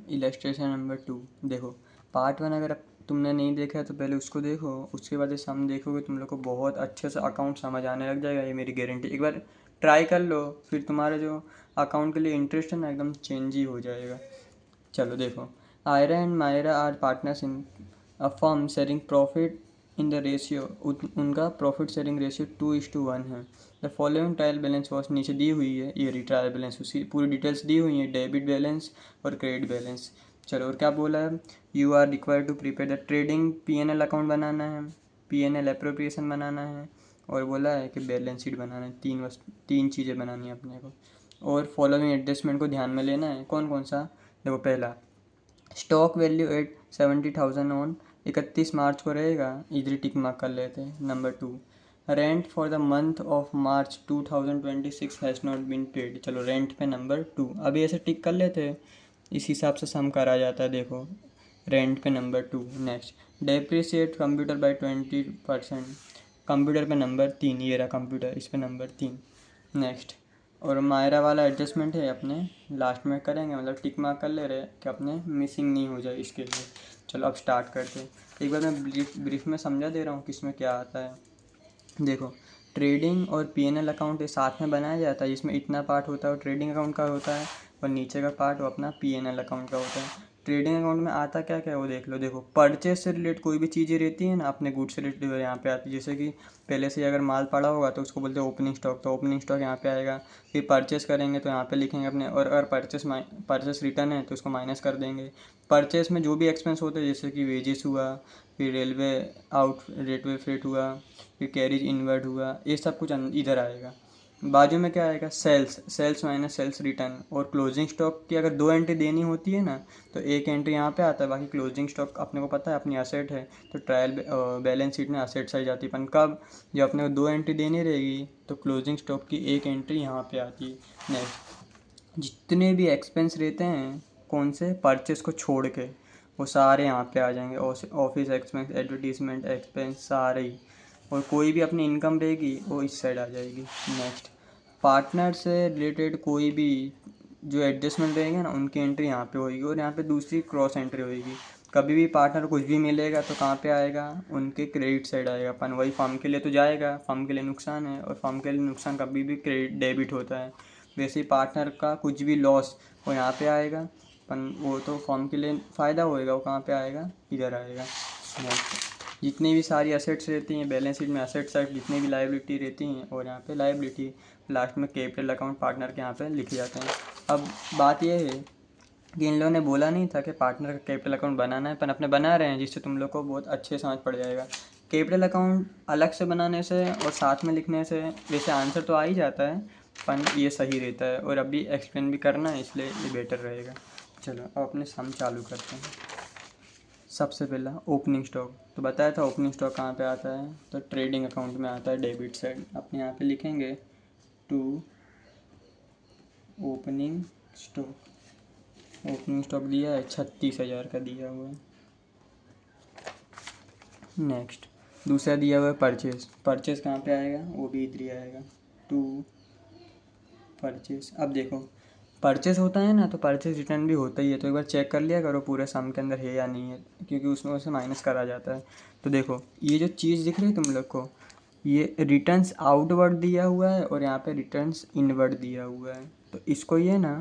Illustration number 2। देखो, part 1 अगर तुमने नहीं देखा है तो पहले उसको देखो, उसके बाद इसे हम देखोगे तुम लोग को बहुत अच्छे से अकाउंट समझ आने लग जाएगा, ये मेरी गारंटी। एक बार ट्राई कर लो, फिर तुम्हारा जो अकाउंट के लिए इंटरेस्ट है ना एकदम चेंज ही हो जाएगा। चलो देखो, Aira and Myra are partners in a firm sharing profit in the ratio, उनका प्रॉफिट शेयरिंग रेशियो 2:1 है। The following trial balance was, नीचे दी हुई है ये रही ट्रायल बैलेंस, उसी पूरी डिटेल्स दी हुई है, डेबिट बैलेंस और क्रेडिट बैलेंस। चलो, और क्या बोला है, you are required to prepare the trading P&L account बनाना है, P&L अप्रोप्रिएशन बनाना है, और बोला है कि बैलेंस शीट बनाना है। तीन चीज़ें बनानी है अपने को, और फॉलोइंग एडजस्टमेंट को ध्यान में लेना है। कौन कौन सा, देखो, पहला, stock value at 70,000 on 31 March को रहेगा, इधर टिक मार्क कर लेते हैं। Number 2, rent for the month of March 2026 has not been paid. चलो, रेंट पे नंबर 2 अभी ऐसे टिक कर लेते हैं, इस हिसाब से सम करा जाता है। देखो, रेंट पे number 2। Next, depreciate computer by 20%, computer पे नंबर 3, ये रहा कंप्यूटर, इस पे नंबर 3। नेक्स्ट, और मायरा वाला एडजस्टमेंट है अपने लास्ट में करेंगे, मतलब टिक मार्क कर ले रहे कि अपने मिसिंग नहीं हो जाए इसके लिए। चलो अब स्टार्ट करते हैं। एक बार मैं ब्रीफ में समझा दे रहा हूँ किसमें क्या आता है। देखो, ट्रेडिंग और P&L अकाउंट ये साथ में बनाया जाता है, जिसमें इतना पार्ट होता है वो ट्रेडिंग अकाउंट का होता है, और नीचे का पार्ट वो अपना P&L अकाउंट का होता है। ट्रेडिंग अकाउंट में आता क्या क्या है वो देख लो। देखो, परचेज से रिलेटेड कोई भी चीज़ें रहती है ना, अपने गुड्स से रिलेटेड यहाँ पे आती है। जैसे कि पहले से अगर माल पड़ा होगा तो उसको बोलते हैं ओपनिंग स्टॉक, तो ओपनिंग स्टॉक यहाँ पे आएगा। फिर परचेस करेंगे तो यहाँ पे लिखेंगे अपने, और अगर परचेस रिटर्न है तो उसको माइनस कर देंगे। परचेस में जो भी एक्सपेंस होते हैं, जैसे कि वेजेस हुआ, फिर रेलवे फ्रेट हुआ, फिर कैरिज इनवर्ड हुआ, ये सब कुछ इधर आएगा। बाजू में क्या आएगा, सेल्स माइनस सेल्स रिटर्न। और क्लोजिंग स्टॉक की अगर 2 एंट्री देनी होती है ना, तो एक एंट्री यहाँ पे आता है, बाकी क्लोजिंग स्टॉक अपने को पता है अपनी असेट है, तो ट्रायल बैलेंस शीट में असेट साइज आती है। पर कब, जब अपने को 2 एंट्री देनी रहेगी तो क्लोजिंग स्टॉक की एक एंट्री यहाँ पे आती है। नेक्स्ट, जितने भी एक्सपेंस रहते हैं, कौन से, परचेस को छोड़ के, वो सारे यहाँ पे आ जाएंगे। ऑफिस एक्सपेंस, एडवर्टीजमेंट एक्सपेंस, सारे ही। और कोई भी अपनी इनकम रहेगी वो इस साइड आ जाएगी। नेक्स्ट, पार्टनर से रिलेटेड कोई भी जो एडजस्टमेंट रहेंगे ना, उनकी एंट्री यहाँ पे होगी, और यहाँ पे दूसरी क्रॉस एंट्री होगी। कभी भी पार्टनर कुछ भी मिलेगा तो कहाँ पे आएगा, उनके क्रेडिट साइड आएगा। अपन वही फर्म के लिए तो जाएगा, फर्म के लिए नुकसान है, और फर्म के लिए नुकसान कभी भी क्रेडिट डेबिट होता है। वैसे ही पार्टनर का कुछ भी लॉस वो यहाँ पे आएगा, अपन वो तो फर्म के लिए फ़ायदा होएगा, वो कहाँ पे आएगा, इधर आएगा। नेक्स्ट, जितनी भी सारी असेट्स रहती हैं बैलेंस शीट में, असेट साइड जितनी भी लाइबिलिटी रहती हैं, और यहाँ पे लाइबिलिटी, लास्ट में कैपिटल अकाउंट पार्टनर के यहाँ पे लिखे जाते हैं। अब बात यह है कि इन लोगों ने बोला नहीं था कि पार्टनर का कैपिटल अकाउंट बनाना है, पर अपने बना रहे हैं, जिससे तुम लोग को बहुत अच्छे समझ पड़ जाएगा। कैपिटल अकाउंट अलग से बनाने से और साथ में लिखने से वैसे आंसर तो आ ही जाता है, पर ये सही रहता है, और अभी एक्सप्लेन भी करना है इसलिए ये बेटर रहेगा। चलो अब अपने सम चालू करते हैं। सबसे पहला ओपनिंग स्टॉक, तो बताया था ओपनिंग स्टॉक कहाँ पे आता है, तो ट्रेडिंग अकाउंट में आता है, डेबिट साइड। अपने यहाँ पे लिखेंगे to opening stock. Opening stock दिया है 36,000 का दिया हुआ है। नेक्स्ट, दूसरा दिया हुआ है परचेस। परचेस कहाँ पे आएगा, वो भी इधर ही आएगा, टू परचेस। अब देखो, परचेस होता है ना तो परचेस रिटर्न भी होता ही है, तो एक बार चेक कर लिया करो पूरे सम के अंदर है या नहीं है, क्योंकि उसमें उसे माइनस करा जाता है। तो देखो, ये जो चीज़ दिख रही है तुम लोग को, ये रिटर्न्स आउटवर्ड दिया हुआ है, और यहाँ पे रिटर्न्स इनवर्ड दिया हुआ है, तो इसको ये ना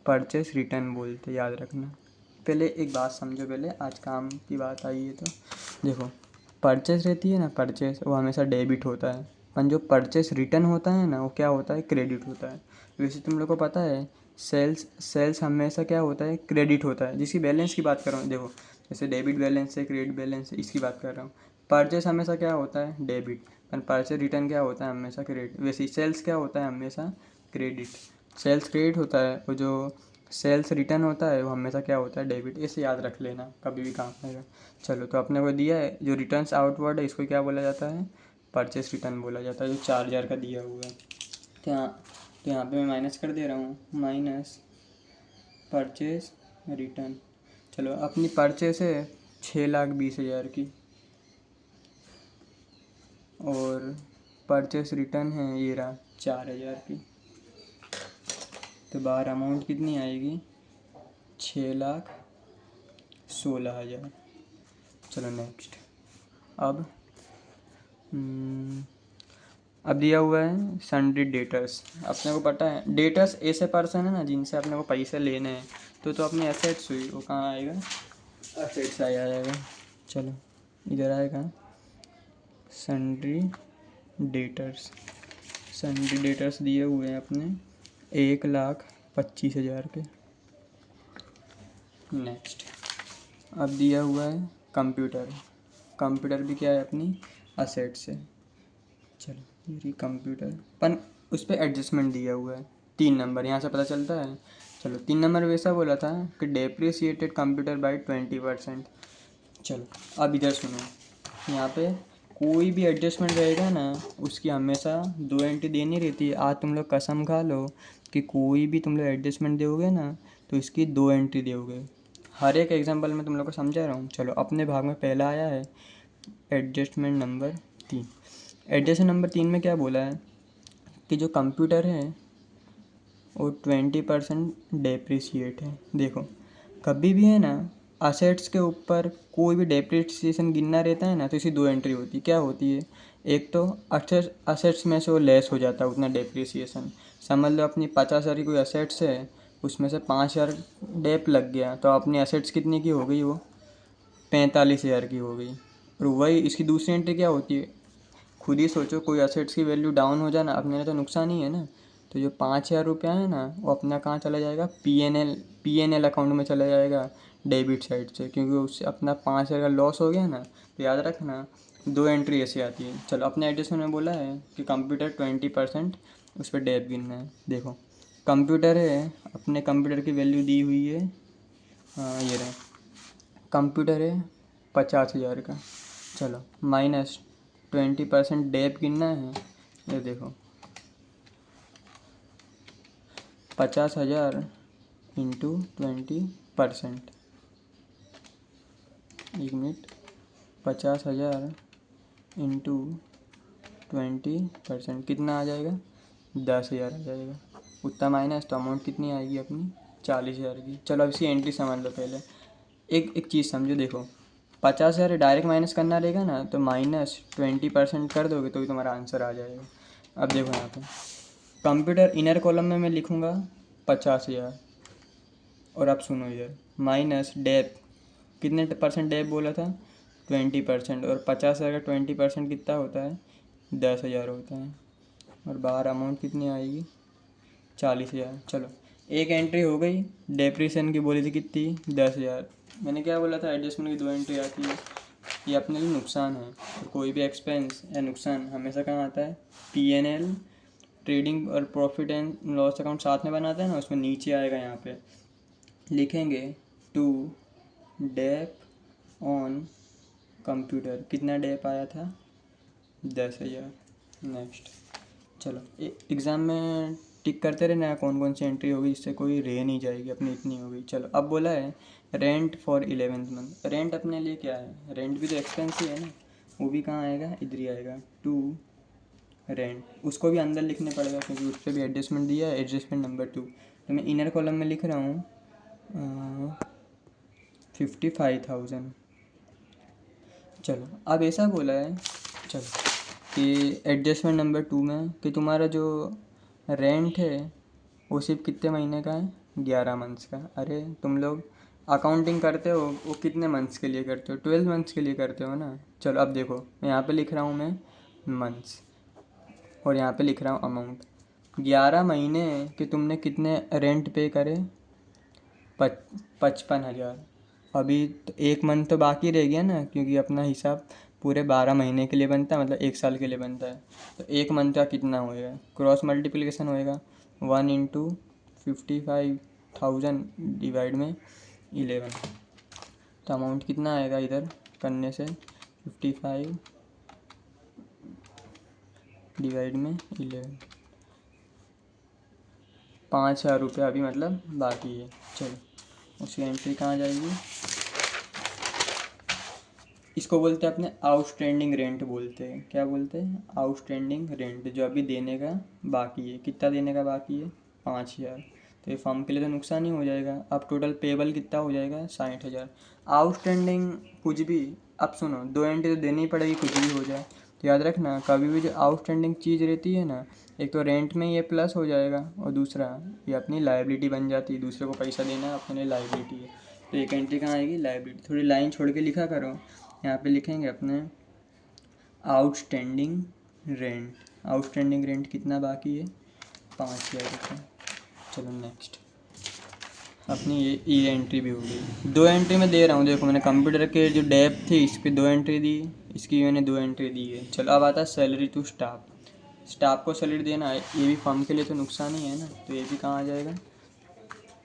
परचेस रिटर्न बोलते, याद रखना। पहले एक बात समझो, पहले आज काम की बात आई है तो देखो, परचेस रहती है ना, परचेस वो हमेशा डेबिट होता है, पर जो परचेस रिटर्न होता है ना वो क्या होता है, क्रेडिट होता है। वैसे तुम लोग को पता है सेल्स हमेशा क्या होता है, क्रेडिट होता है। जिसकी बैलेंस की बात कर रहा हूँ, देखो, जैसे डेबिट बैलेंस है, क्रेडिट बैलेंस है, इसकी बात कर रहा हूँ। परचेस हमेशा क्या होता है, डेबिट, पर परचेस रिटर्न क्या होता है, हमेशा क्रेडिट। वैसे ही सेल्स क्या होता है, हमेशा क्रेडिट। सेल्स क्रेडिट होता है, और जो सेल्स रिटर्न होता है वो हमेशा क्या होता है, डेबिट। इसे याद रख लेना, कभी भी काम आएगा। चलो, तो अपने को दिया है जो रिटर्न्स आउटवर्ड है, इसको क्या बोला जाता है, परचेस रिटर्न बोला जाता है, जो 4,000 का दिया हुआ है। तो यहाँ पे मैं माइनस कर दे रहा हूँ, माइनस परचेस रिटर्न। चलो, अपनी परचेस है 6,20,000 की, और परचेस रिटर्न है ये रहा 4,000 की, तो बाहर अमाउंट कितनी आएगी, 6,16,000। चलो नेक्स्ट। अब अब दिया हुआ है सन्ड्री डेटर्स। अपने को पता है डेटर्स ऐसे पर्सन है ना जिनसे अपने को पैसे लेने हैं, तो अपनी एसेट्स हुई, वो कहाँ आएगा, एसेट्स आ जाएगा। चलो इधर आएगा सन्ड्री डेटर्स। सन्ड्री डेटर्स दिए हुए हैं अपने 1,25,000 के। नेक्स्ट। अब दिया हुआ है कंप्यूटर। कंप्यूटर भी क्या है, अपनी असेट्स है। चलो ये कंप्यूटर पन उस पर एडजस्टमेंट दिया हुआ है 3 नंबर, यहाँ से पता चलता है। चलो 3 नंबर वैसा बोला था कि डेप्रिसिएटेड कंप्यूटर बाय 20%। चलो अब इधर सुनो, यहाँ पे कोई भी एडजस्टमेंट रहेगा ना, उसकी हमेशा 2 एंट्री देनी रहती है। आज तुम लोग कसम खा लो कि कोई भी तुम लोग एडजस्टमेंट दोगे ना, तो इसकी 2 एंट्री दोगे। हर एक एग्जांपल में तुम लोग को समझा रहा हूँ। चलो अपने भाग में पहला आया है एडजस्टमेंट नंबर 3। एडजस्टमेंट नंबर 3 में क्या बोला है कि जो कंप्यूटर है वो 20% डेप्रिसिएट है। देखो कभी भी है ना, असेट्स के ऊपर कोई भी डेप्रिसिएशन गिनना रहता है ना, तो इसकी 2 एंट्री होती है। क्या होती है, एक तो असेट्स में से वो लेस हो जाता है उतना डेप्रिसिएशन। समझ लो अपनी 50,000 की कोई असेट्स है, उसमें से 5,000 डेप लग गया, तो अपनी असेट्स कितनी की हो गई, वो 45,000 की हो गई। और वही इसकी दूसरी एंट्री क्या होती है, खुद ही सोचो, कोई असेट्स की वैल्यू डाउन हो जाना, अपने तो नुकसान ही है ना। तो जो 5,000 रुपया है ना, वो अपना कहाँ चला जाएगा, पी एन एल अकाउंट में चला जाएगा डेबिट साइड से, क्योंकि उससे अपना 5,000 का लॉस हो गया ना। तो याद रखना 2 एंट्री ऐसी आती है। चलो अपने एडजस्टमेंट में बोला है कि कंप्यूटर 20% उस पर डेप गिनना है। देखो कंप्यूटर है, अपने कंप्यूटर की वैल्यू दी हुई है, हाँ ये रहे, कंप्यूटर है 50,000 का। चलो माइनस 20% डेप गिनना है। ये देखो 50,000 इंटू 20%, 1 मिनट, 50,000 इंटू 20% कितना आ जाएगा, 10,000 आ जाएगा। उतना माइनस तो अमाउंट कितनी आएगी अपनी, 40,000 की। चलो अब इसकी एंट्री समझ लो पहले। एक एक चीज़ समझो, देखो 50,000 डायरेक्ट माइनस करना रहेगा ना, तो -20% कर दोगे तो भी तुम्हारा आंसर आ जाएगा। अब देखो यहाँ पे कंप्यूटर इनर कॉलम में मैं लिखूँगा 50,000, और अब सुनो इधर माइनस डेप, कितने % डेप बोला था, 20%, और 50,000 का 20% कितना होता है, 10,000 होता है। और बाहर अमाउंट कितनी आएगी, 40,000। चलो एक एंट्री हो गई, डेप्रिसिएशन की बोली थी कितनी, 10,000। मैंने क्या बोला था, एडजस्टमेंट की 2 एंट्री आती है। ये अपने लिए नुकसान है। तो कोई भी एक्सपेंस या नुकसान हमेशा कहाँ आता है, पी.एन.एल, ट्रेडिंग और प्रॉफिट एंड लॉस अकाउंट साथ में बनाते हैं ना, उसमें नीचे आएगा, यहाँ पे लिखेंगे टू डेप ऑन कंप्यूटर। कितना डेप आया था, 10,000। नेक्स्ट। चलो एग्ज़ाम में टिक करते रहना कौन कौन सी एंट्री होगी, जिससे कोई रह नहीं जाएगी, अपनी इतनी होगी। चलो अब बोला है rent for 11th month. Rent अपने लिए क्या है, रेंट भी तो एक्सपेंस ही है ना, वो भी कहाँ आएगा, इधर ही आएगा, टू रेंट। उसको भी अंदर लिखने पड़ेगा क्योंकि उस पर भी एडजस्टमेंट दिया है, एडजस्टमेंट नंबर 2। तो मैं इनर कॉलम में लिख रहा हूँ 55,000। चलो अब ऐसा बोला है, चलो कि एडजस्टमेंट नंबर 2 में कि तुम्हारा जो रेंट है वो सिर्फ कितने महीने का है, 11 मंथ्स का। अरे तुम लोग अकाउंटिंग करते हो वो कितने मंथ्स के लिए करते हो, 12 मंथ्स के लिए करते हो ना। चलो अब देखो यहाँ पे लिख रहा हूँ मैं मंथ्स, और यहाँ पे लिख रहा हूँ अमाउंट। 11 महीने कि तुमने कितने रेंट पे करे, 55,000। अभी तो 1 मंथ तो बाकी रह गया ना, क्योंकि अपना हिसाब पूरे 12 महीने के लिए बनता है, मतलब 1 साल के लिए बनता है। तो 1 मंथ का कितना होएगा, क्रॉस मल्टीप्लिकेशन होएगा 1 इंटू 55,000 डिवाइड में 11। तो अमाउंट कितना आएगा इधर करने से, 55 डिवाइड में 11, 5,000 रुपये अभी मतलब बाकी है। चलो उसकी एंट्री कहाँ जाएगी, इसको बोलते हैं अपने आउटस्टैंडिंग रेंट बोलते हैं। क्या बोलते हैं, आउटस्टैंडिंग रेंट, जो अभी देने का बाकी है। कितना देने का बाकी है, 5,000। तो ये फर्म के लिए तो नुकसान ही हो जाएगा। अब टोटल पेबल कितना हो जाएगा, 60,000। आउटस्टैंडिंग कुछ भी, अब सुनो, 2 एंट्री तो देनी ही पड़ेगी कुछ भी हो जाए। तो याद रखना कभी भी जो आउटस्टैंडिंग चीज़ रहती है ना, एक तो रेंट में ये प्लस हो जाएगा और दूसरा ये अपनी लाइबिलिटी बन जाती है, दूसरे को पैसा देना अपने लिए लाइबिलिटी है। तो एक एंट्री कहाँ आएगी, लाइबिलिटी। थोड़ी लाइन छोड़ के लिखा करो। यहाँ पे लिखेंगे अपने आउटस्टैंडिंग रेंट। आउटस्टैंडिंग रेंट कितना बाकी है, 5,000 रुपये। चलो नेक्स्ट, अपनी ये एंट्री भी हो गई। 2 एंट्री मैं दे रहा हूँ, देखो मैंने कंप्यूटर के जो डेप्थ थी इस पर 2 एंट्री दी, इसकी मैंने 2 एंट्री दी है। चलो अब आता है सैलरी टू स्टाफ। स्टाफ को सैलरी देना है, ये भी फर्म के लिए तो नुकसान ही है ना, तो ये भी कहाँ आ जाएगा,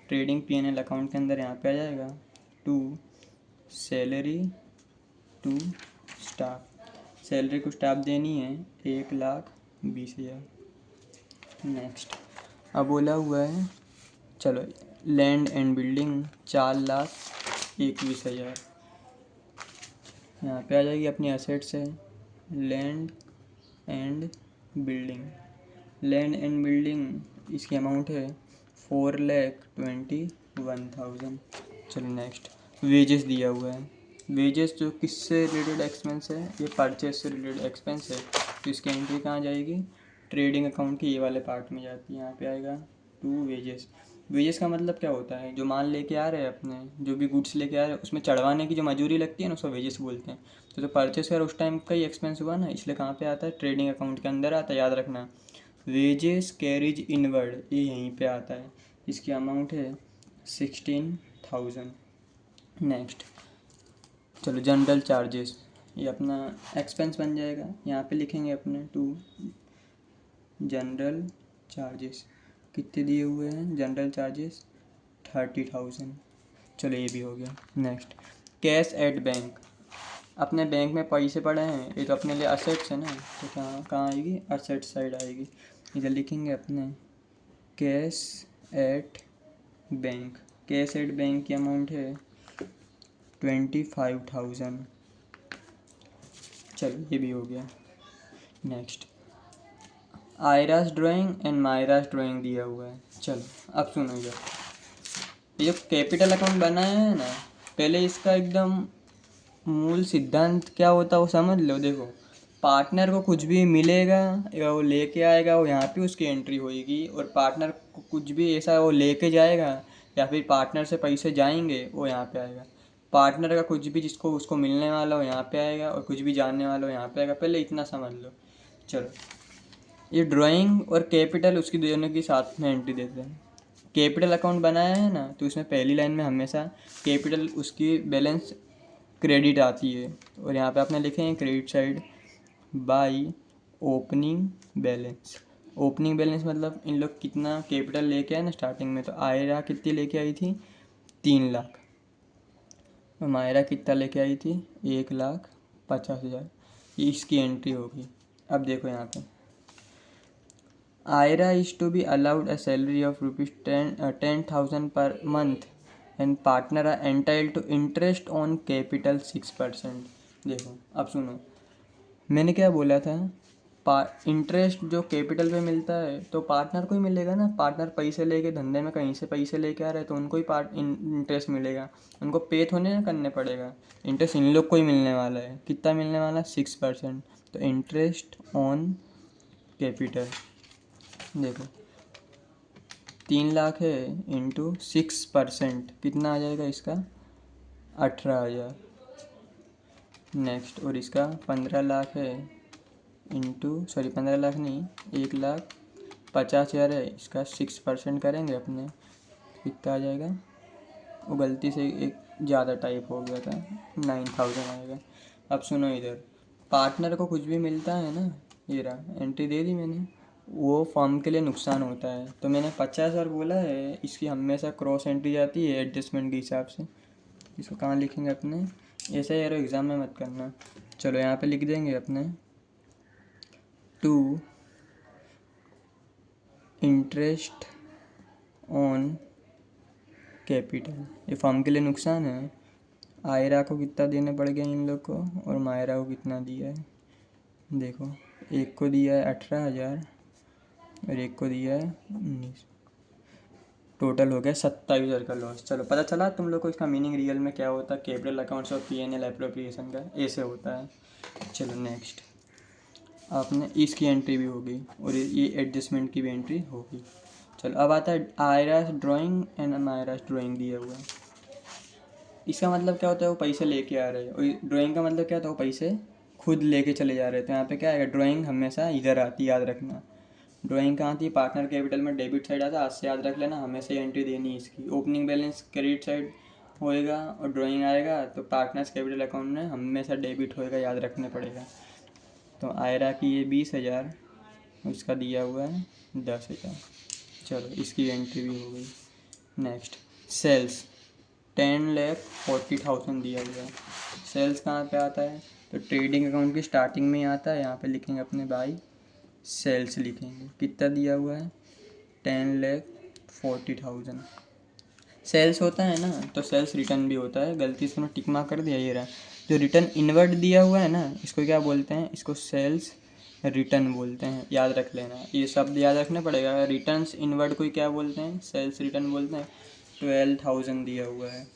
ट्रेडिंग P&L अकाउंट के अंदर यहाँ पे आ जाएगा, to salary to staff. Salary को स्टाफ देनी है 1,20,000। नेक्स्ट, अब बोला हुआ है, चलो लैंड एंड बिल्डिंग 4,21,000। यहाँ पे आ जाएगी अपनी एसेट्स है land and building. Land and building इसकी अमाउंट है 4,21,000। चलो नेक्स्ट, वेजेस दिया हुआ है। वेजेस जो किससे रिलेटेड एक्सपेंस है, ये परचेज से रिलेटेड एक्सपेंस है, तो इसकी एंट्री कहाँ जाएगी, ट्रेडिंग अकाउंट के ये वाले पार्ट में जाती है। यहाँ पे आएगा टू वेजेस। वेजेस का मतलब क्या होता है, जो माल लेके आ रहे हैं अपने, जो भी गुड्स लेके आ रहे हैं उसमें चढ़वाने की जो मजूरी लगती है ना, उसको वेजेस बोलते हैं। तो जो परचेस कर उस टाइम का ही एक्सपेंस हुआ ना, इसलिए कहाँ पे आता है, ट्रेडिंग अकाउंट के अंदर आता है, याद रखना। वेजेस कैरिज इनवर्ड, ये यहीं पे आता है, इसकी अमाउंट है 16,000। नेक्स्ट, चलो जनरल चार्जेस, ये अपना एक्सपेंस बन जाएगा। यहाँ पे लिखेंगे अपने टू जनरल चार्जेस। कितने दिए हुए हैं जनरल चार्जेस, 30,000। चलो ये भी हो गया। Next, cash at bank. अपने बैंक में पैसे पड़े हैं, ये तो अपने लिए असेट्स है ना, तो कहाँ कहाँ आएगी, असेट साइड आएगी। इधर लिखेंगे अपने cash at bank. Cash at bank की अमाउंट है 25,000। चलो ये भी हो गया। Next, आयरास drawing and Myra's drawing दिया हुआ है। चलो अब सुनो इधर, ये जो कैपिटल अकाउंट बनाया है ना, पहले इसका एकदम मूल सिद्धांत क्या होता है वो समझ लो। देखो, पार्टनर को कुछ भी मिलेगा या वो लेके आएगा, वो यहाँ पे उसकी एंट्री होएगी, और पार्टनर को कुछ भी ऐसा वो लेके जाएगा या फिर पार्टनर से पैसे जाएंगे, वो यहाँ पे आएगा। पार्टनर का कुछ भी जिसको उसको मिलने वाला हो यहाँ पे आएगा, और कुछ भी जानने वाला हो यहाँ पे आएगा। पहले इतना समझ लो। चलो, ये ड्राइंग और कैपिटल उसकी दोनों की साथ में एंट्री देते हैं। कैपिटल अकाउंट बनाया है ना, तो इसमें पहली लाइन में हमेशा कैपिटल उसकी बैलेंस क्रेडिट आती है, और यहाँ पे आपने लिखे हैं credit side by opening balance. Opening balance मतलब इन लोग कितना कैपिटल लेके आए ना स्टार्टिंग में, तो आयरा कितनी लेके आई थी, 3,00,000। और मायरा कितना लेके आई थी, 1,50,000। ये इसकी एंट्री होगी। अब देखो यहाँ पे, Aira is to be allowed a salary of ₹10,000 per month and partner are entitled to interest on capital 6%। देखो अब सुनो, मैंने क्या बोला था, इंटरेस्ट जो कैपिटल पे मिलता है तो पार्टनर को ही मिलेगा ना। पार्टनर पैसे लेके धंधे में कहीं से पैसे लेके आ रहे हैं, तो उनको ही इंटरेस्ट मिलेगा, उनको पे थोड़े ना करने पड़ेगा। इंटरेस्ट इन लोग को ही मिलने वाला है। कितना मिलने वाला है, 6%। तो इंटरेस्ट ऑन कैपिटल, देखो 3,00,000 है इंटू 6%, कितना आ जाएगा इसका, 18,000। नेक्स्ट, और इसका 15,00,000 है इंटू, सॉरी 15,00,000 नहीं, 1,50,000 है, इसका 6% करेंगे अपने, कितना आ जाएगा, वो गलती से एक ज़्यादा टाइप हो गया था, 9,000 आएगा। अब सुनो इधर, पार्टनर को कुछ भी मिलता है ना, ये रहा एंट्री दे दी मैंने, वो फर्म के लिए नुकसान होता है, तो मैंने 50,000 बोला है, इसकी हमेशा क्रॉस एंट्री जाती है एडजस्टमेंट के हिसाब से। इसको कहाँ लिखेंगे अपने, ऐसा यार एग्ज़ाम में मत करना। चलो यहाँ पे लिख देंगे अपने टू इंटरेस्ट ऑन कैपिटल। ये फर्म के लिए नुकसान है। आयरा को कितना देने पड़ गया इन लोग को, और मायरा को कितना दिया है, देखो एक को दिया है 18,000 और एक को दिया है 19। टोटल हो गया 27,000 का लॉस। चलो पता चला तुम लोग को इसका मीनिंग रियल में क्या होता है, कैपिटल अकाउंट्स और P&L एप्रोप्रिएशन का ऐसे होता है। चलो नेक्स्ट, आपने इसकी एंट्री भी होगी और ये एडजस्टमेंट की भी एंट्री होगी। चलो अब आता है आयरास ड्राइंग एंड मायरास ड्राइंग दिया हुआ है। इसका मतलब क्या होता है, वो पैसे लेके आ रहे हैं, और ड्राइंग का मतलब क्या होता है, वो पैसे खुद लेके चले जा रहे हैं। तो यहाँ पे क्या आएगा, ड्राइंग हमेशा इधर आती है, याद रखना। ड्राइंग कहाँ आती है, पार्टनर कैपिटल में डेबिट साइड आता है, आज से याद रख लेना, हमेशा एंट्री देनी है इसकी। ओपनिंग बैलेंस क्रेडिट साइड होएगा और ड्राइंग आएगा तो पार्टनर्स कैपिटल अकाउंट में हमेशा डेबिट होएगा, याद रखने पड़ेगा। तो आयरा की ये 20,000, उसका दिया हुआ है 10,000। चलो इसकी एंट्री भी हो गई। नेक्स्ट सेल्स 10,40,000 दिया हुआ है। सेल्स कहाँ पे आता है, तो ट्रेडिंग अकाउंट की स्टार्टिंग में ही आता है। यहाँ पे लिखेंगे अपने बाई सेल्स, लिखेंगे कितना दिया हुआ है 10,40,000। सेल्स होता है ना, तो सेल्स रिटर्न भी होता है, गलती से टिक मार्क कर दिया। ये रहा जो रिटर्न इनवर्ड दिया हुआ है ना, इसको क्या बोलते हैं, इसको सेल्स रिटर्न बोलते हैं, याद रख लेना। ये शब्द याद रखना पड़ेगा। रिटर्न्स इनवर्ड को क्या बोलते हैं, सेल्स रिटर्न बोलते हैं। 12,000 दिया हुआ है,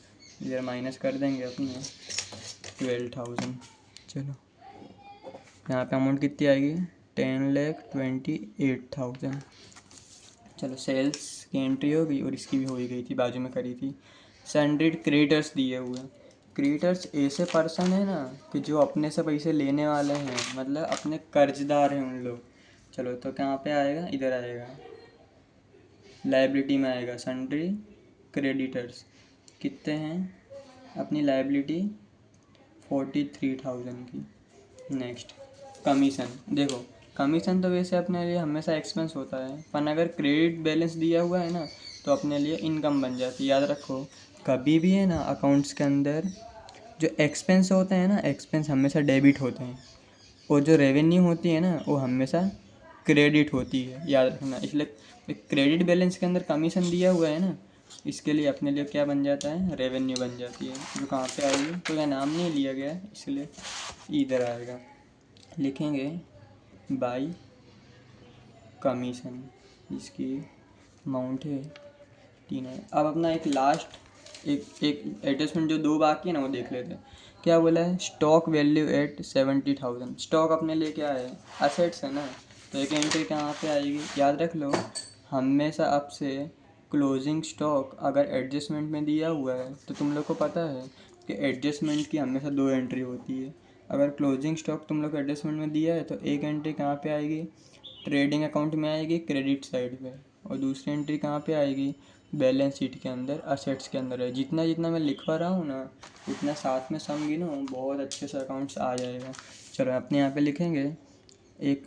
इधर माइनस कर देंगे अपने 12,000। चलो यहाँ पे अमाउंट कितनी आएगी, 10,28,000। चलो सेल्स की एंट्री होगी और इसकी भी हो ही गई थी, बाजू में करी थी। सैंड्रिड क्रेडिटर्स दिए हुए हैं। क्रेडिटर्स ऐसे पर्सन है ना कि जो अपने से पैसे लेने वाले हैं, मतलब अपने कर्जदार हैं उन लोग। चलो तो कहाँ पे आएगा, इधर आएगा, लाइबिलिटी में आएगा। सैंड्री क्रेडिटर्स कितने हैं, अपनी लाइबिलिटी 43,000 की। नेक्स्ट कमीशन, देखो कमीशन तो वैसे अपने लिए हमेशा एक्सपेंस होता है, पर अगर क्रेडिट बैलेंस दिया हुआ है ना तो अपने लिए इनकम बन जाती है। याद रखो कभी भी है ना, अकाउंट्स के अंदर जो एक्सपेंस होते हैं ना, एक्सपेंस हमेशा डेबिट होते हैं, और जो रेवेन्यू होती है ना वो हमेशा क्रेडिट होती है, याद रखना। इसलिए क्रेडिट बैलेंस के अंदर कमीशन दिया हुआ है ना, इसके लिए अपने लिए क्या बन जाता है, रेवेन्यू बन जाती है। जो कहाँ पे आएगी, तो यह नाम नहीं लिया गया है इसलिए इधर आएगा, लिखेंगे बाई कमीशन। इसकी अमाउंट है 3,000। अब अपना एक लास्ट एक एडजस्टमेंट जो दो बाकी है ना वो देख लेते हैं। क्या बोला है, स्टॉक वैल्यू एट 70,000। स्टॉक अपने लिए क्या है, असेट्स है ना, तो एक एंट्री कहाँ पे आएगी, याद रख लो। हमेशा अब से क्लोजिंग स्टॉक अगर एडजस्टमेंट में दिया हुआ है तो तुम लोग को पता है कि एडजस्टमेंट की हमेशा दो एंट्री होती है। अगर क्लोजिंग स्टॉक तुम लोग को एडजस्टमेंट में दिया है तो एक एंट्री कहाँ पे आएगी, ट्रेडिंग अकाउंट में आएगी, क्रेडिट साइड पे, और दूसरी एंट्री कहाँ पे आएगी, बैलेंस शीट के अंदर, असेट्स के अंदर है। जितना जितना मैं लिखवा रहा हूँ ना, उतना साथ में सम गिनो, बहुत अच्छे से अकाउंट्स आ जाएगा। चलो अपने यहाँ पे लिखेंगे एक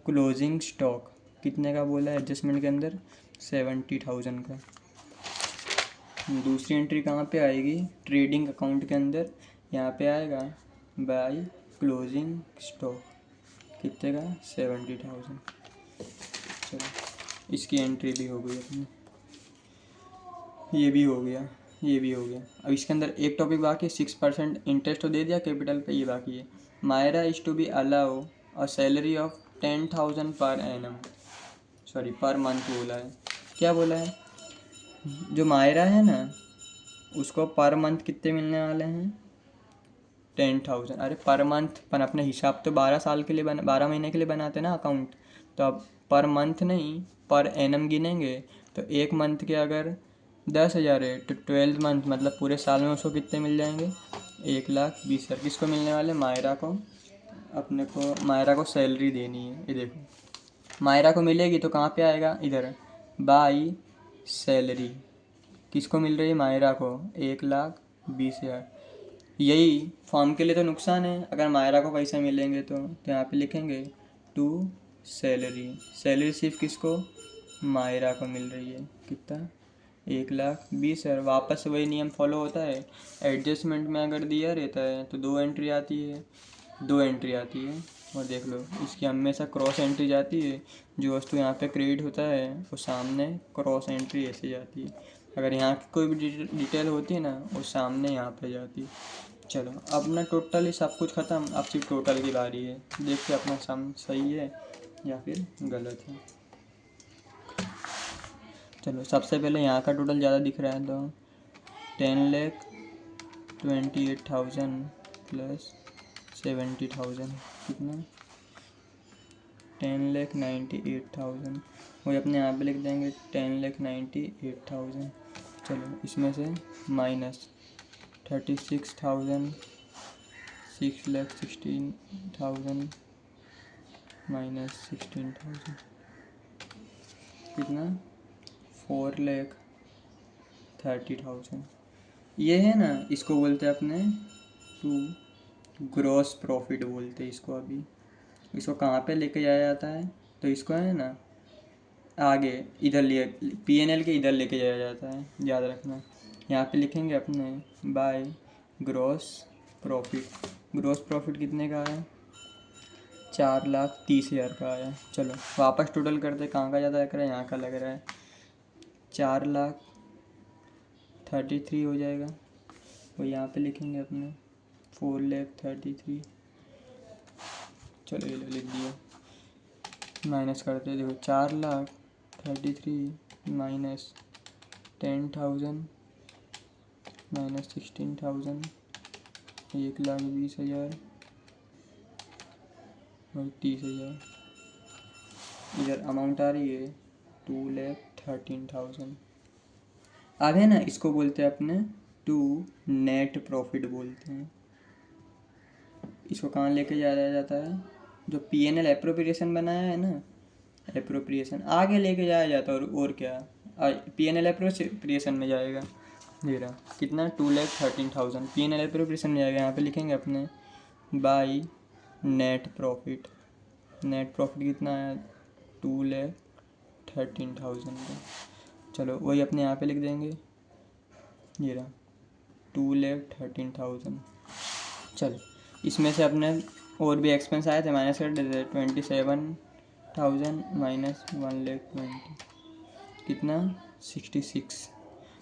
क्लोजिंग स्टॉक कितने का बोला है एडजस्टमेंट के अंदर, 70,000 का। दूसरी एंट्री कहाँ पे आएगी, ट्रेडिंग अकाउंट के अंदर, यहाँ पे आएगा बाई क्लोजिंग स्टॉक कितने का, 70,000। चलो इसकी एंट्री भी हो गई अपनी, ये भी हो गया, ये भी हो गया। अब इसके अंदर एक टॉपिक बाकी है, 6% इंटरेस्ट तो दे दिया कैपिटल पे, ये बाकी है। Myra is to be allow a salary of 10,000 per annum, sorry per month बोला है। क्या बोला है, जो मायरा है ना उसको पर मंथ कितने मिलने वाले हैं, 10,000। अरे पर मंथ, पर अपने हिसाब तो 12 साल के लिए 12 महीने के लिए बनाते ना अकाउंट, तो अब पर मंथ नहीं पर एनम गिनेंगे। तो एक मंथ के अगर 10,000 है तो 12 मंथ मतलब पूरे साल में उसको कितने मिल जाएंगे, 1,20,000। किसको मिलने वाले, मायरा को। अपने को मायरा को सैलरी देनी है, ये देखो मायरा को मिलेगी तो कहाँ पे आएगा, इधर बाई सैलरी। किसको मिल रही है, मायरा को, 1,20,000। यही फॉर्म के लिए तो नुकसान है, अगर मायरा को पैसे मिलेंगे तो यहाँ पे लिखेंगे टू सैलरी। सैलरी सिर्फ किसको, मायरा को मिल रही है, कितना, 1,20,000। वापस से वही नियम फॉलो होता है। एडजस्टमेंट में अगर दिया रहता है तो दो एंट्री आती है, दो एंट्री आती है, और देख लो इसकी हमेशा क्रॉस एंट्री जाती है। जो वस्तु यहाँ पे क्रेडिट होता है वो सामने क्रॉस एंट्री ऐसे जाती है। अगर यहाँ की कोई भी डिटेल होती है ना वो सामने यहाँ पे जाती है। चलो अपना टोटल ही सब कुछ ख़त्म, अब सिर्फ टोटल की बारी है। देखते अपना सम सही है या फिर गलत है। चलो सबसे पहले यहाँ का टोटल ज़्यादा दिख रहा है, तो 10,28,000 प्लस 70,000 कितना, 10,98,000। वही अपने यहाँ पे लिख देंगे 10,98,000। चलो इसमें से माइनस 36,000, 6,16,000 माइनस 16,000 कितना, 4,30,000। ये है ना, इसको बोलते हैं अपने टू ग्रॉस प्रॉफिट बोलते हैं इसको। अभी इसको कहाँ पे लेके जाया जाता है, तो इसको है ना आगे इधर लिए P&L के इधर लेके जाया जाता है, याद रखना। यहाँ पे लिखेंगे अपने by gross profit. Gross profit कितने का आया, 4,30,000 का आया। चलो वापस टोटल करते, कहाँ का ज़्यादा लग रहा है, यहाँ का लग रहा है। 4,33,000 हो जाएगा, वो यहाँ पे लिखेंगे अपने 4,33,000। चलो ये लो लिख दिया। माइनस करते हैं, देखो 4,33,000 माइनस 10,000 माइनस 16,000, 1,20,000 और 30,000। इधर अमाउंट आ रही है 2,13,000। अब है ना, इसको बोलते हैं अपने टू नेट प्रॉफिट बोलते हैं। इसको कहाँ लेके जाया जाता है, जो P&L एप्रोप्रिएशन बनाया है ना, एप्रोप्रिएशन आगे लेके जाया जाता है। और क्या, P&L एप्रोप्रिएशन में जाएगा। ये रहा कितना, 2,13,000 P&L एप्रोप्रिएशन में जाएगा। यहाँ पे लिखेंगे अपने by net profit. Net profit कितना है, 2,13,000 का। चलो वही अपने यहाँ पे लिख देंगे, ये रहा 2,13,000। चलो इसमें से अपने और भी एक्सपेंस आए थे, माइनस कर देते, 27,000 माइनस 1,20,000 कितना, 66।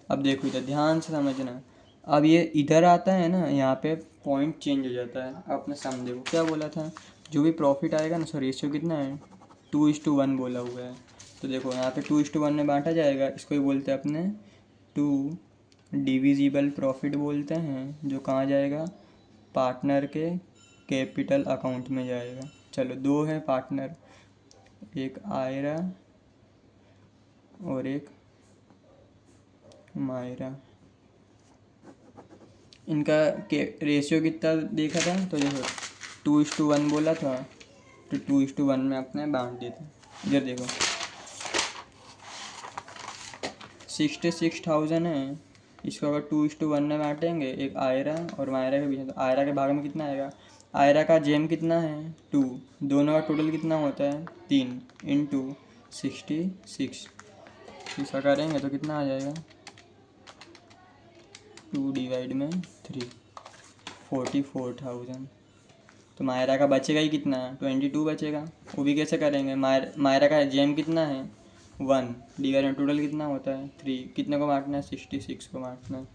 अब देखो इधर ध्यान से समझना, अब ये इधर आता है ना, यहाँ पे पॉइंट चेंज हो जाता है। आपने सम देखो क्या बोला था, जो भी प्रॉफिट आएगा ना, सर रेशियो कितना है, 2:1 बोला हुआ है। तो देखो यहाँ पे 2:1 में बांटा जाएगा। इसको ही बोलते हैं अपने टू डिविजिबल प्रॉफिट बोलते हैं, जो कहाँ जाएगा, पार्टनर के कैपिटल अकाउंट में जाएगा। चलो दो है पार्टनर, एक आयरा और एक मायरा। इनका रेशियो कितना देखा था, तो देखो 2:1 बोला था, तो 2:1 में अपने बांट देते। इधर देखो 66,000 है, इसको अगर 2:1 में बांटेंगे, एक आयरा और मायरा के बीच में, तो आयरा के भाग में कितना आएगा, आयरा का जेम कितना है 2, दोनों का टोटल कितना होता है 3 इंटू 66। इसका करेंगे तो कितना आ जाएगा, 2/3 44,000। तो मायरा का बचेगा ही कितना, 22 बचेगा। वो भी कैसे करेंगे, मायरा का जेम कितना है 1 डिवाइड में टोटल कितना होता है 3, कितने को बांटना है 66 को बांटना है।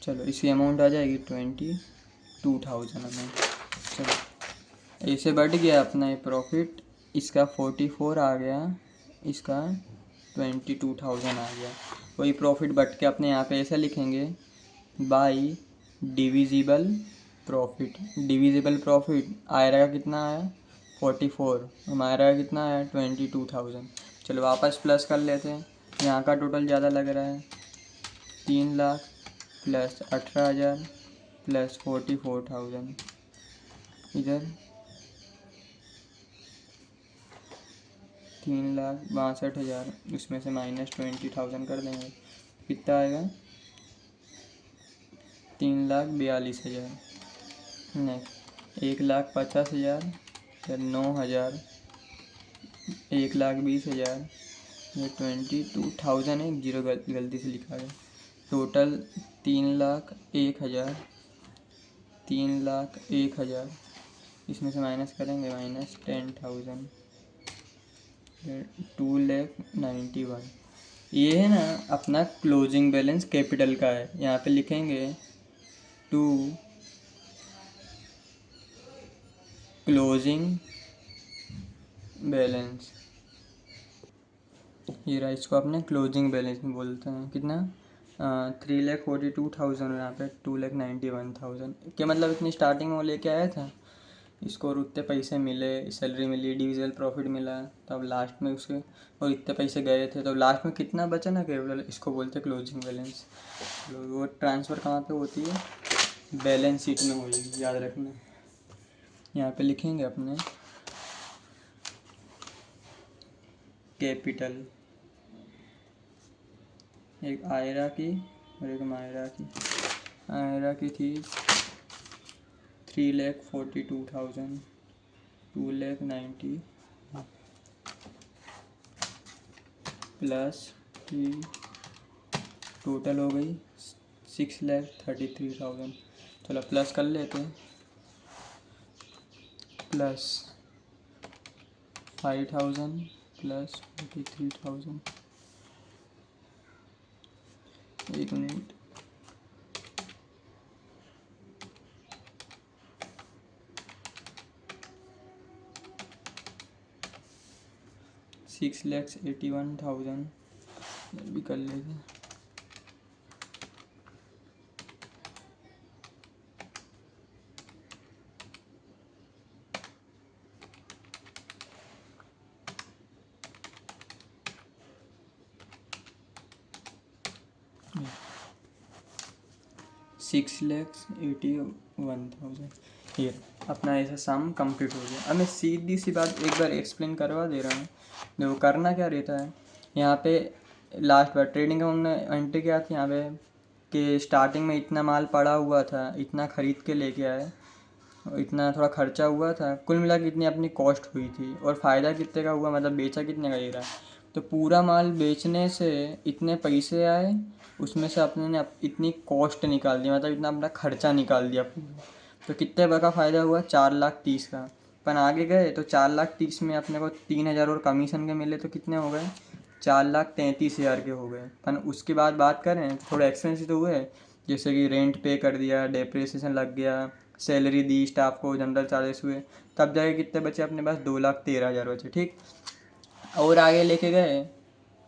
चलो इसकी अमाउंट आ जाएगी 22,000 अमाउंट। चलो ऐसे बढ़ गया अपना ये प्रॉफिट, इसका 44 आ गया, इसका 22,000 आ गया। वही प्रॉफिट बढ़ के अपने यहाँ पे ऐसा लिखेंगे by divisible profit. Divisible profit Aira का कितना है 44, हमारा का कितना है 22,000। चलो वापस प्लस कर लेते हैं, यहाँ का टोटल ज़्यादा लग रहा है, 3,00,000 प्लस 18,000 प्लस 44,000। इधर 3,62,000, उसमें से माइनस 20,000 कर देंगे, कितना आएगा 3,42,000। नेक्स्ट 1,50,000 फिर 9,000, 1,20,000, ये 22,000 है, जीरो गलती से लिखा है। टोटल 3,01,000, 3,01,000, इसमें से माइनस करेंगे, माइनस 10,000, 2,91,000। ये है ना अपना क्लोजिंग बैलेंस कैपिटल का है। यहाँ पे लिखेंगे टू क्लोजिंग बैलेंस ये रहा, इसको अपने क्लोजिंग बैलेंस में बोलते हैं। कितना 3,42,000 और यहाँ पे 2,91,000। क्या मतलब इतनी स्टार्टिंग में वो लेके आया था, इसको और उतने पैसे मिले, सैलरी मिली, डिविजिबल प्रॉफिट मिला, तब लास्ट में उसके और इतने पैसे गए थे, तो लास्ट में कितना बचा ना केवल, इसको बोलते हैं क्लोजिंग बैलेंस। वो ट्रांसफ़र कहाँ पे होती है, बैलेंस शीट में होगी, याद रखना। यहाँ पे लिखेंगे अपने कैपिटल, एक आयरा की और एक मायरा की। आयरा की थी 3,42,000, 2,90,000 प्लस की टोटल हो गई 6,33,000। चलो प्लस कर लेते हैं, प्लस 5,000 प्लस 43,000। एक मिनट, $6,81,000 भी कर लेते हैं। $6,81,000। ये अपना ऐसा सम कंप्लीट हो गया। अब मैं सीधी सी बात एक बार एक्सप्लेन करवा दे रहा हूँ। देखो करना क्या रहता है, यहाँ पे लास्ट बार ट्रेडिंग अकाउंट में एंट्री क्या थी यहाँ पे, कि स्टार्टिंग में इतना माल पड़ा हुआ था, इतना ख़रीद के लेके आए, इतना थोड़ा खर्चा हुआ था, कुल मिला के इतनी अपनी कॉस्ट हुई थी, और फ़ायदा कितने का हुआ, मतलब बेचा कितने का ये रहा। तो पूरा माल बेचने से इतने पैसे आए, उसमें से अपने ने इतनी कॉस्ट निकाल दी, मतलब इतना अपना खर्चा निकाल दिया पूरा। तो कितने का फ़ायदा हुआ, 4,30,000 का। अपन आगे गए तो 4,30,000 में अपने को 3,000 और कमीशन के मिले, तो कितने हो गए, 4,33,000 के हो गए। अपन उसके बाद बात करें तो थोड़े एक्सपेंसिव तो हुए, जैसे कि रेंट पे कर दिया, डेप्रिसिएशन लग गया, सैलरी दी स्टाफ को, जनरल चार्जेस हुए, तब जाके कितने बचे अपने पास, 2,13,000 बचे। ठीक, और आगे लेके गए,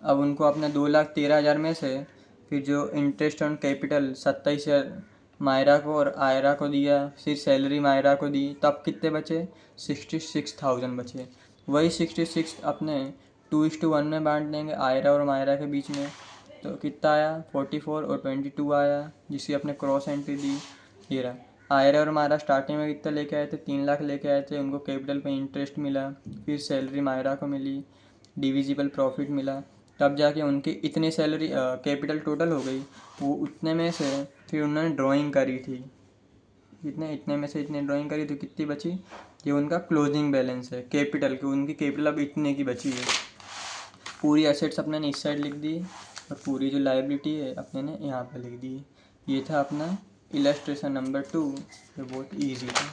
अब उनको अपने 2,13,000 में से फिर जो इंटरेस्ट ऑन कैपिटल 27,000 मायरा को और आयरा को दिया, फिर सैलरी मायरा को दी, तब कितने बचे, 66,000 बचे। वही 66 अपने 2:1 में बांट देंगे आयरा और मायरा के बीच में, तो कितना आया, 44 और 22 आया, जिसकी अपने क्रॉस एंट्री दी। ये रहा, आयरा और मायरा स्टार्टिंग में कितना लेके आए थे, 3 लाख लेके आए थे, उनको कैपिटल पे इंटरेस्ट मिला, फिर सैलरी मायरा को मिली, डिविजिबल प्रॉफिट मिला, तब जाके उनकी इतनी सैलरी कैपिटल टोटल हो गई। वो उतने में से फिर उन्होंने ड्राइंग करी थी, इतने में से इतनी ड्राइंग करी तो कितनी बची, ये उनका क्लोजिंग बैलेंस है कैपिटल की, उनकी कैपिटल अब इतने की बची है। पूरी एसेट्स अपने ने इस साइड लिख दी और पूरी जो लाइबिलिटी है अपने ने यहाँ पर लिख दी। ये था अपना इलस्ट्रेशन नंबर 2, जो बहुत ईजी था।